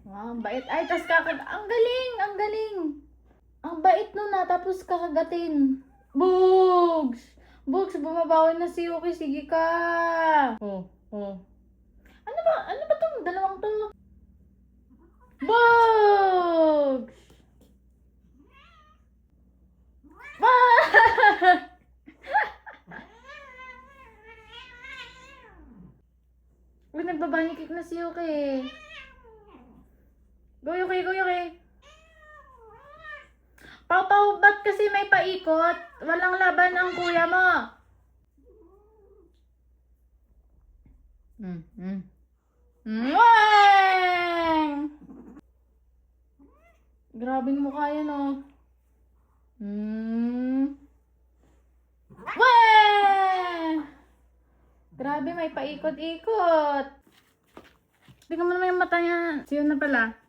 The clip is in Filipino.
Ah, ang bait. Ay, tas ang galing, ang galing. Ang bait nun na, tapos kakagatin. Bugs! Bugs, bumabawi na si Yuki. Sige ka. Oh, oh. Ano ba tong dalawang to? Bugs! Ah! Uy, nagbabani kick na si Yuki. Go, Yuki, go, Yuki. Pau, ba't kasi may paikot? Walang laban ang kuya mo. Mweng! Grabing mukha yan, oh. Weh! Grabe, may paikot-ikot. Tingnan mo naman yung mata niya. Siyo na pala.